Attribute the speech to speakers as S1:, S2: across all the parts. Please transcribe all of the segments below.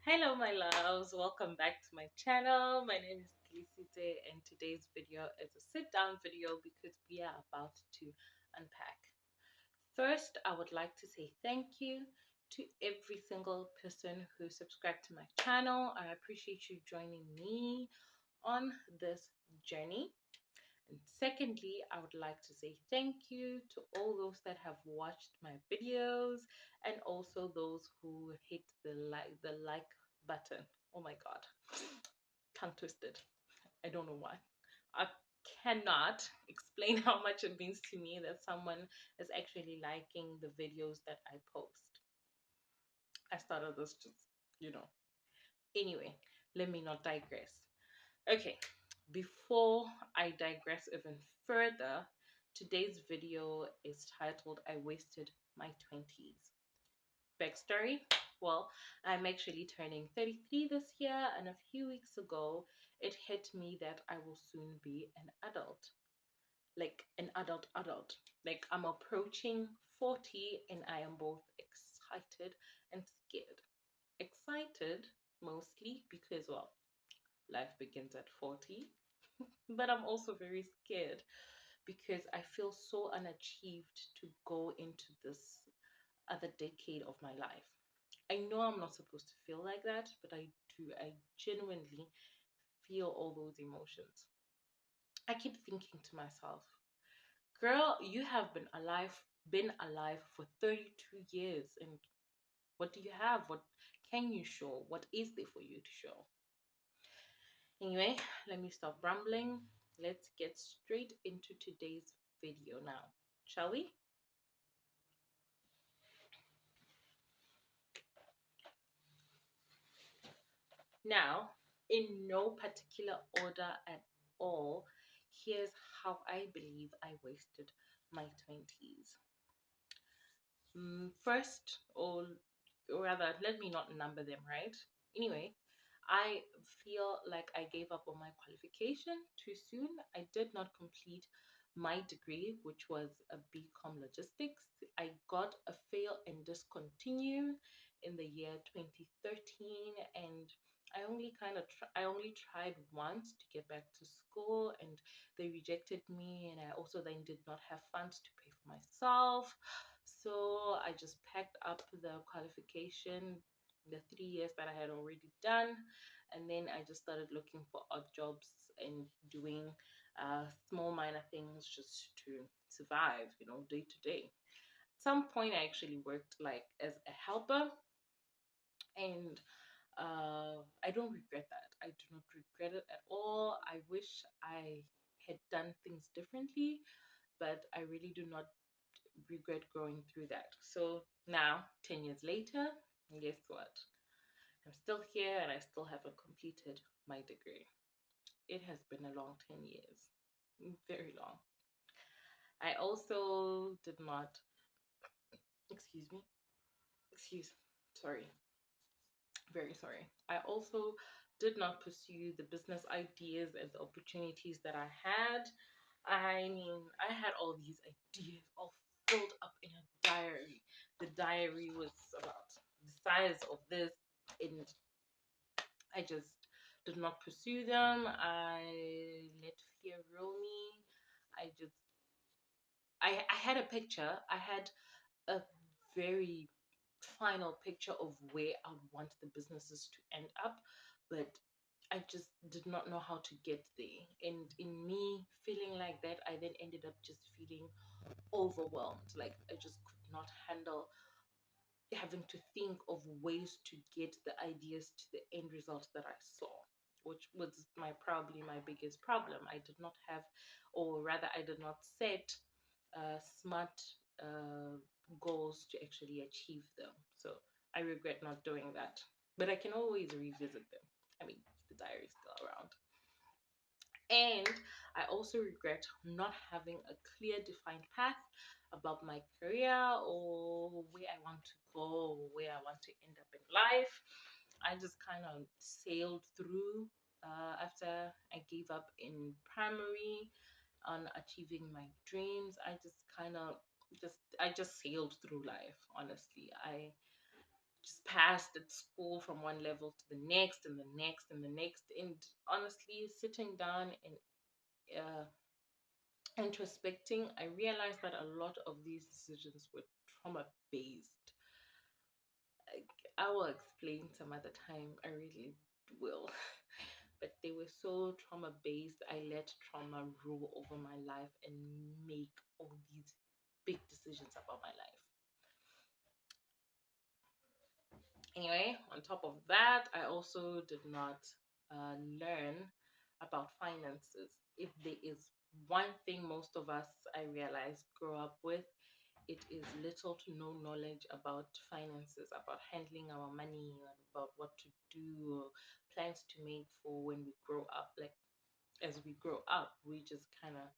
S1: Hello, my loves. Welcome back to my channel. My name is Felicite, and today's video is a sit down video because we are about to unpack. First, I would like to say thank you to every single person who subscribed to my channel. I appreciate you joining me on this journey. And secondly, I would like to say thank you to all those that have watched my videos and also those who hit the like button. Oh my god. Tongue twisted. I don't know why. I cannot explain how much it means to me that someone is actually liking the videos that I post. I started this just. Anyway, let me not digress. Okay, before I digress even further, today's video is titled I Wasted My 20s. Backstory, well, I'm actually turning 33 this year, and a few weeks ago, it hit me that I will soon be an adult. Like an adult. Like I'm approaching 40, and I am both excited and scared. Excited mostly because, well, life begins at 40. But I'm also very scared because I feel so unachieved to go into this other decade of my life. I know I'm not supposed to feel like that, but I do. I genuinely feel all those emotions. I keep thinking to myself, girl, you have been alive for 32 years, and what do you have? What can you show? What is there for you to show? Anyway, let me stop rambling. Let's get straight into today's video now, shall we? Now, in no particular order at all, here's how I believe I wasted my 20s. First, or rather, let me not number them, right? Anyway, I feel like I gave up on my qualification too soon. I did not complete my degree, which was a BCom logistics. I got a fail and discontinue in the year 2013, and I only tried once to get back to school, and they rejected me, and I also then did not have funds to pay for myself. So I just packed up the qualification, the 3 years that I had already done, and then I just started looking for odd jobs and doing small minor things just to survive, day to day. At some point, I actually worked like as a helper, and I don't regret that. I do not regret it at all. I wish I had done things differently, but I really do not regret going through that. So now, 10 years later, guess what? I'm still here and I still haven't completed my degree. It has been a long 10 years, very long. I also did not, excuse me, sorry, very sorry. I also did not pursue the business ideas and the opportunities that I had. I mean, I had all these ideas all filled up in a diary. The diary was about the size of this, and I just did not pursue them. I let fear rule me. I just, I had a picture. I had a very final picture of where I would want the businesses to end up, but I just did not know how to get there. And in me feeling like that, I then ended up just feeling overwhelmed. Like I just could not handle having to think of ways to get the ideas to the end result that I saw, which was probably my biggest problem. I did not have, or rather, I did not set smart goals to actually achieve them. So I regret not doing that, but I can always revisit them. I mean, the diary is still around. And I also regret not having a clear, defined path about my career or where I want to go or where I want to end up in life. I just kind of sailed through after I gave up in primary on achieving my dreams. I just kind of just I just sailed through life, honestly. just passed at school from one level to the next and the next and the next. And honestly, sitting down and uh, introspecting, I realized that a lot of these decisions were trauma based. I will explain some other time. I really will. But they were so trauma based. I let trauma rule over my life and make all these big decisions about my life. Anyway, on top of that, I also did not learn about finances. If there is one thing most of us, I realize, grow up with, it is little to no knowledge about finances, about handling our money, about what to do, plans to make for when we grow up. Like, as we grow up, we just kind of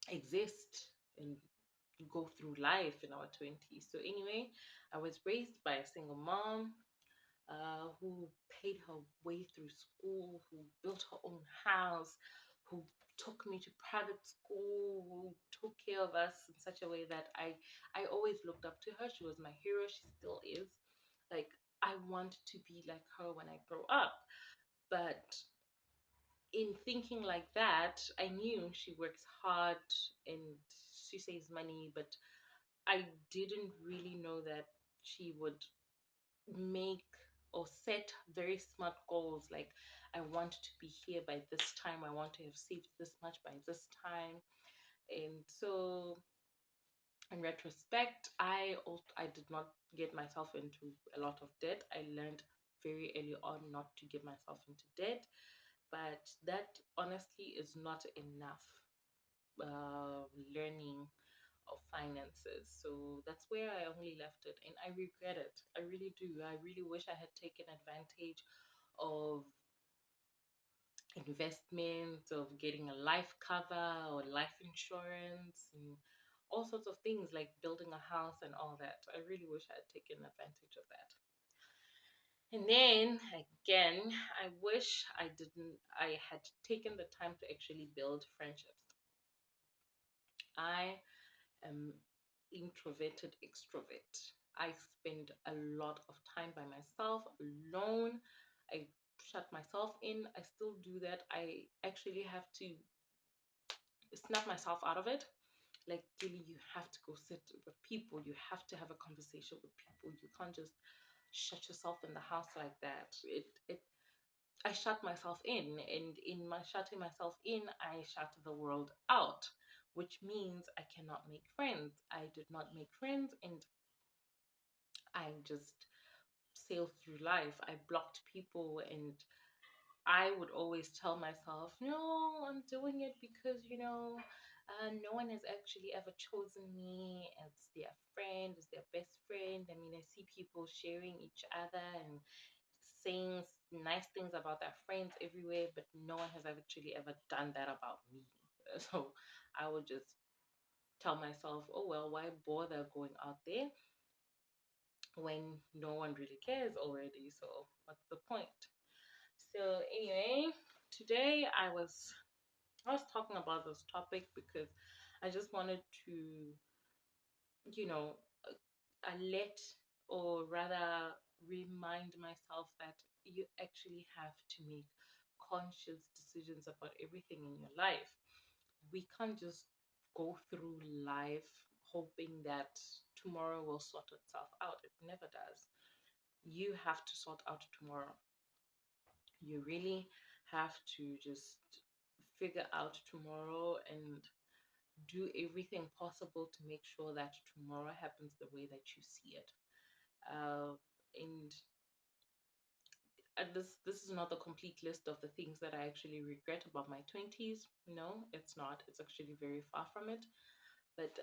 S1: exist and go through life in our 20s. So, anyway, I was raised by a single mom who paid her way through school, who built her own house, who took me to private school, who took care of us in such a way that I always looked up to her. She was my hero. She still is. Like, I want to be like her when I grow up. But in thinking like that, I knew she works hard and she saves money, but I didn't really know that she would make or set very smart goals, like I want to be here by this time, I want to have saved this much by this time. And so in retrospect, I did not get myself into a lot of debt. I learned very early on not to get myself into debt, but that honestly is not enough learning of finances. So that's where I only left it. And I regret it. I really do. I really wish I had taken advantage of investments, of getting a life cover or life insurance, and all sorts of things like building a house and all that. I really wish I had taken advantage of that. And then again, I wish I had taken the time to actually build friendships. I am introverted extrovert. I spend a lot of time by myself, alone. I shut myself in. I still do that. I actually have to snap myself out of it. Like, really, you have to go sit with people. You have to have a conversation with people. You can't just shut yourself in the house like that. I shut myself in, and in my shutting myself in, I shut the world out, which means I cannot make friends. I did not make friends, and I just sailed through life. I blocked people, and I would always tell myself, no, I'm doing it because, no one has actually ever chosen me as their friend, as their best friend. I mean, I see people sharing each other and saying nice things about their friends everywhere, but no one has actually ever done that about me. So I would just tell myself, oh, well, why bother going out there when no one really cares already? So what's the point? So anyway, today I was talking about this topic because I just wanted to, you know, let or rather remind myself that you actually have to make conscious decisions about everything in your life. We can't just go through life hoping that tomorrow will sort itself out. It never does. You have to sort out tomorrow. You really have to just figure out tomorrow and do everything possible to make sure that tomorrow happens the way that you see it. Uh, and this is not the complete list of the things that I actually regret about my 20s. No, it's not. It's actually very far from it. But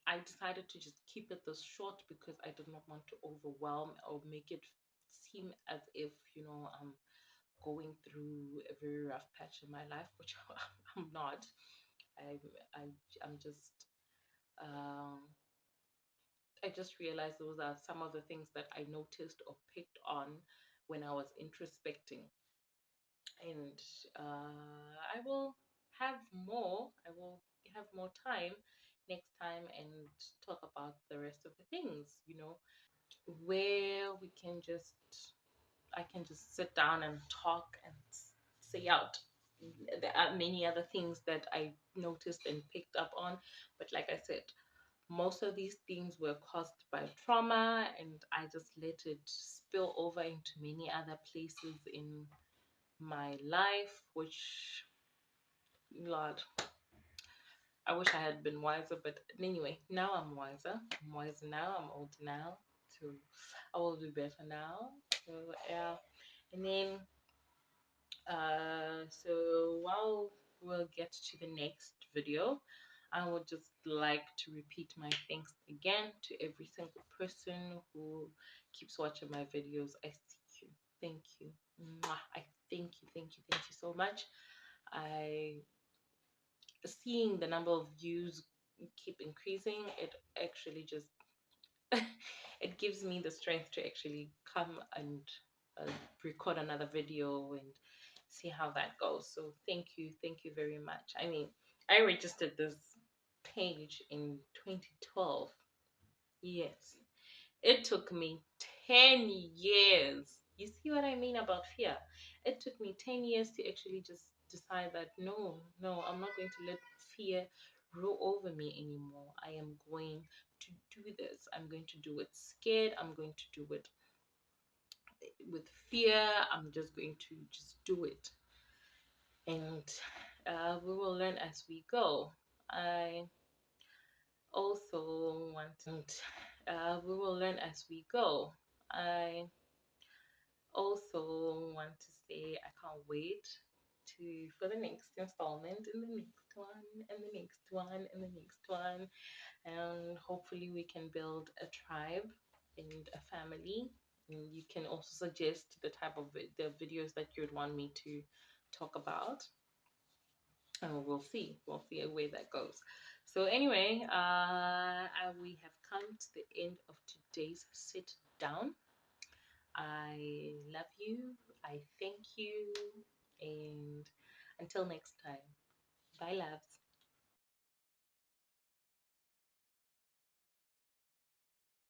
S1: I decided to just keep it this short because I did not want to overwhelm or make it seem as if, I'm going through a very rough patch in my life, which I'm not. I, I, I'm just, um, I just realized those are some of the things that I noticed or picked on when I was introspecting. And I will have more, I will have more time next time and talk about the rest of the things, where we can just, I can just sit down and talk and say out. There are many other things that I noticed and picked up on, but like I said, most of these things were caused by trauma, and I just let it spill over into many other places in my life, which, Lord, I wish I had been wiser. But anyway, now I'm wiser. I'm wiser now. I'm old now. So I will do better now. So yeah. And then so while we'll get to the next video, I would just like to repeat my thanks again to every single person who keeps watching my videos. I see you. Thank you. Mwah. I thank you so much. I Seeing the number of views keep increasing, it actually just it gives me the strength to actually come and uh, record another video and see how that goes. So thank you very much. I mean, I registered this page in 2012. Yes, it took me 10 years. You see what I mean about fear? It took me 10 years to actually just decide that no, I'm not going to let fear rule over me anymore. I am going to do this. I'm going to do it scared. I'm going to do it with fear. I'm just going to just do it. And we will learn as we go. I also want, and we will learn as we go. I also want to say I can't wait to for the next installment and the next one and the next one and the next one, and hopefully we can build a tribe and a family. And you can also suggest the type of the videos that you'd want me to talk about, and we'll see where that goes. So anyway, we have come to the end of today's sit down. I love you. I thank you. And until next time, bye, loves.